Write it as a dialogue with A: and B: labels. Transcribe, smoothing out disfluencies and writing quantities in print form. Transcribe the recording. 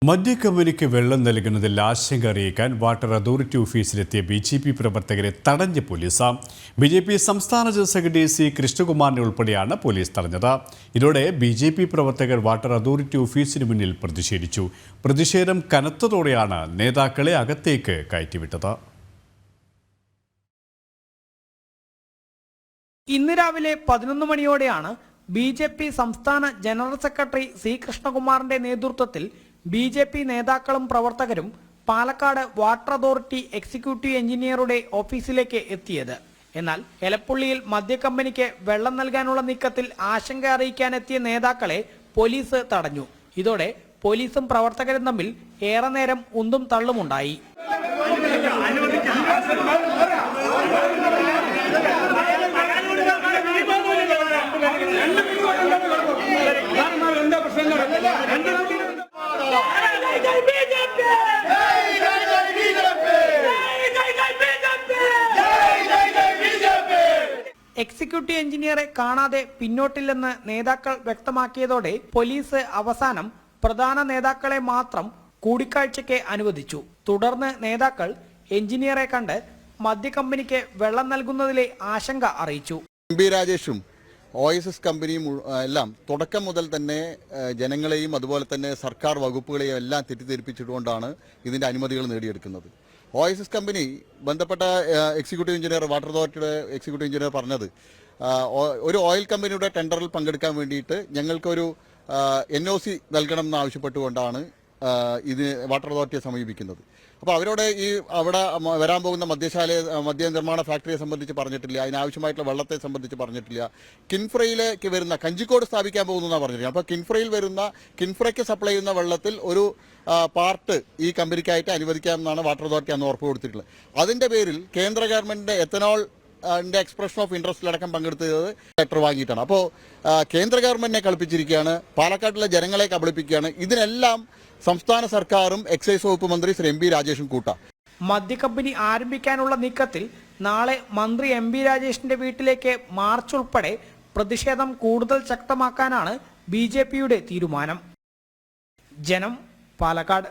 A: മദ്യക്കമ്പനിക്ക് വെള്ളം നൽകുന്നതിൽ ആശങ്ക അറിയിക്കാൻ വാട്ടർ അതോറിറ്റി ഓഫീസിലെത്തിയ BJP പ്രവർത്തകരെ തടഞ്ഞ പോലീസ്. BJP സംസ്ഥാന ജനറൽ സെക്രട്ടറി C. കൃഷ്ണകുമാറിനെ ഉൾപ്പെടെയാണ് പോലീസ് തടഞ്ഞത്. ഇതോടെ BJP പ്രവർത്തകർ വാട്ടർ അതോറിറ്റി ഓഫീസിന് മുന്നിൽ പ്രതിഷേധിച്ചു. പ്രതിഷേധം കനത്തതോടെയാണ് നേതാക്കളെ അകത്തേക്ക് കയറ്റിവിട്ടത്.
B: ഇന്ന് രാവിലെ 11 മണിയോടെയാണ് BJP സംസ്ഥാന ജനറൽ സെക്രട്ടറി C. കൃഷ്ണകുമാറിന്റെ നേതൃത്വത്തിൽ BJP നേതാക്കളും പ്രവർത്തകരും പാലക്കാട് വാട്ടർ അതോറിറ്റി എക്സിക്യൂട്ടീവ് എഞ്ചിനീയറുടെ ഓഫീസിലേക്ക് എത്തിയത്. എന്നാൽ എലപ്പുള്ളിയിൽ മദ്യക്കമ്പനിക്ക് വെള്ളം നൽകാനുള്ള നീക്കത്തിൽ ആശങ്ക അറിയിക്കാനെത്തിയ നേതാക്കളെ പോലീസ് തടഞ്ഞു. ഇതോടെ പോലീസും പ്രവർത്തകരും തമ്മിൽ ഏറെ നേരം ഉന്തും തള്ളുമുണ്ടായി. എക്സിക്യൂട്ടീവ് എഞ്ചിനീയറെ കാണാതെ പിന്നോട്ടില്ലെന്ന് നേതാക്കൾ വ്യക്തമാക്കിയതോടെ പോലീസ് അവസാനം പ്രധാന നേതാക്കളെ മാത്രം കൂടിക്കാഴ്ചയ്ക്ക് അനുവദിച്ചു. തുടർന്ന് നേതാക്കൾ എഞ്ചിനീയറെ കണ്ട് മദ്യക്കമ്പനിക്ക് വെള്ളം നൽകുന്നതിലെ ആശങ്ക അറിയിച്ചു.
C: എംപി രാജേഷും OSS കമ്പനിയും എല്ലാം തുടക്കം മുതൽ തന്നെ ജനങ്ങളെയും അതുപോലെ തന്നെ സർക്കാർ വകുപ്പുകളെയും എല്ലാം തെറ്റിദ്ധരിപ്പിച്ചുകൊണ്ടാണ് ഇതിൻ്റെ അനുമതികൾ നേടിയെടുക്കുന്നത്. OSS കമ്പനി ബന്ധപ്പെട്ട എക്സിക്യൂട്ടീവ് എഞ്ചിനീയർ വാട്ടർ അതോറിറ്റിയുടെ എക്സിക്യൂട്ടീവ് എഞ്ചിനീയർ പറഞ്ഞത് ഒരു ഓയിൽ കമ്പനിയുടെ ടെൻഡറിൽ പങ്കെടുക്കാൻ വേണ്ടിയിട്ട് ഞങ്ങൾക്കൊരു NOC നൽകണം എന്നാവശ്യപ്പെട്ടുകൊണ്ടാണ് ഇത് വാട്ടർ അതോറിറ്റിയെ സമീപിക്കുന്നത്. അപ്പോൾ അവരോട് അവിടെ വരാൻ പോകുന്ന മദ്യ നിർമ്മാണ ഫാക്ടറിയെ സംബന്ധിച്ച് പറഞ്ഞിട്ടില്ല, അതിനാവശ്യമായിട്ടുള്ള വെള്ളത്തെ സംബന്ധിച്ച് പറഞ്ഞിട്ടില്ല. കിൻഫ്രയിലേക്ക് വരുന്ന കഞ്ചിക്കോട് സ്ഥാപിക്കാൻ പോകുന്നതാണ് പറഞ്ഞിരിക്കുന്നത്. അപ്പോൾ കിൻഫ്രയിൽ വരുന്ന കിൻഫ്രയ്ക്ക് സപ്ലൈ ചെയ്യുന്ന വെള്ളത്തിൽ ഒരു പാർട്ട് ഈ കമ്പനിക്കായിട്ട് അനുവദിക്കാമെന്നാണ് വാട്ടർ അതോറിറ്റി അന്ന് ഉറപ്പ് കൊടുത്തിട്ടുള്ളത്. അതിൻ്റെ പേരിൽ കേന്ദ്ര ഗവൺമെൻറ്റിൻ്റെ എത്തനോൾ എക്സ്പ്രഷൻ ഓഫ് ഇൻട്രസ്റ്റിലടക്കം പങ്കെടുത്തത് ലെറ്റർ വാങ്ങിയിട്ടാണ്. അപ്പോൾ കേന്ദ്ര ഗവൺമെന്റിനെ കളിപ്പിച്ചിരിക്കുകയാണ്, പാലക്കാട്ടിലെ ജനങ്ങളെ കബളിപ്പിക്കുകയാണ്. ഇതിനെല്ലാം സംസ്ഥാന സർക്കാരും എക്സൈസ് വകുപ്പ് മന്ത്രി ശ്രീ MB രാജേഷും കൂട്ടാ.
B: മദ്യക്കമ്പനി ആരംഭിക്കാനുള്ള നീക്കത്തിൽ നാളെ മന്ത്രി MB രാജേഷിന്റെ വീട്ടിലേക്ക് മാർച്ച് ഉൾപ്പെടെ പ്രതിഷേധം കൂടുതൽ ശക്തമാക്കാനാണ് BJPയുടെ തീരുമാനം. ജനം, പാലക്കാട്.